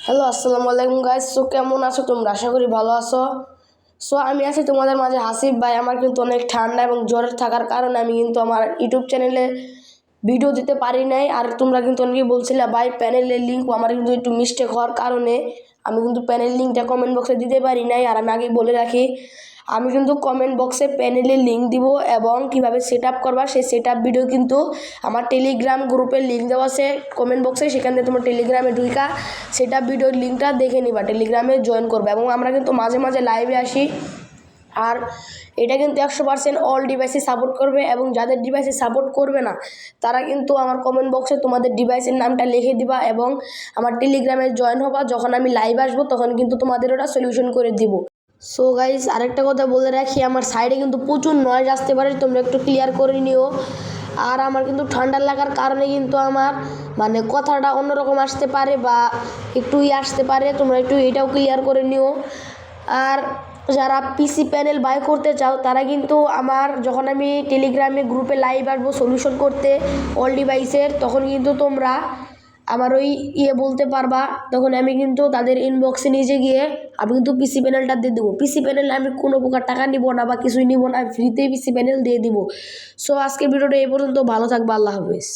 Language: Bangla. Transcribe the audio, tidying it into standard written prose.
হ্যালো, আসসালামু আলাইকুম গাইস। সো কেমন আছো তোমরা? আশা করি ভালো আছো। সো আমি আছি তোমাদের মাঝে হাসিব ভাই। আমার কিন্তু অনেক ঠান্ডা এবং জ্বরের থাকার কারণে আমি কিন্তু আমার ইউটিউব চ্যানেলে ভিডিও দিতে পারি নাই। আর তোমরা কিন্তু অনেকেই বলছিলে ভাই প্যানেলের লিঙ্ক, আমার কিন্তু একটু মিস্টেক হওয়ার কারণে আমি কিন্তু প্যানেল লিঙ্কটা কমেন্ট বক্সে দিতে পারি নাই। আর আমি আগেই বলে রাখি, আমি কিন্তু কমেন্ট বক্সে প্যানেলের লিঙ্ক দিব এবং কিভাবে সেট আপ করবা সেই সেট আপ ভিডিও কিন্তু আমার টেলিগ্রাম গ্রুপের লিঙ্ক দেওয়া আছে কমেন্ট বক্সে। সেখান থেকে তোমার টেলিগ্রামে ঢুকা সেট আপ ভিডিওর লিঙ্কটা দেখে নিবা, টেলিগ্রামে জয়েন করবে। এবং আমরা কিন্তু মাঝে মাঝে লাইভে আসি। আর এটা কিন্তু 100% অল ডিভাইসে সাপোর্ট করবে এবং যাদের ডিভাইসে সাপোর্ট করবে না তারা কিন্তু আমার কমেন্ট বক্সে তোমাদের ডিভাইসের নামটা লিখে দিবা এবং আমার টেলিগ্রামে জয়েন হবা। যখন আমি লাইভ আসবো তখন কিন্তু তোমাদের ওটা সলিউশন করে দিব। সো গাইস, আরেকটা কথা বলে রাখি, আমার সাইডে কিন্তু প্রচুর নয়েজ আসতে পারে, তোমরা একটু ক্লিয়ার করে নিও। আর আমার কিন্তু ঠান্ডা লাগার কারণে কিন্তু আমার কথাটা অন্যরকম আসতে পারে বা একটু আসতে পারে, তোমরা একটু এটাও ক্লিয়ার করে নিও। আর যারা পিসি প্যানেল বাই করতে চাও তারা কিন্তু আমার যখন আমি টেলিগ্রামে গ্রুপে লাইভ আসবো সলিউশন করতে অল ডিভাইসের, তখন কিন্তু তোমরা আমার ওই বলতে পারবা। তখন আমি কিন্তু তাদের ইনবক্সে নিজে গিয়ে আমি কিন্তু পিসি প্যানেলটা দিয়ে দেবো। পিসি প্যানেলে আমি কোনো প্রকার টাকা নিব না বা কিছুই নিব না, ফ্রিতেই পিসি প্যানেল দিয়ে দিব। সো আজকের ভিডিওটা এই পর্যন্ত। ভালো থাকবে, আল্লাহ হাফেজ।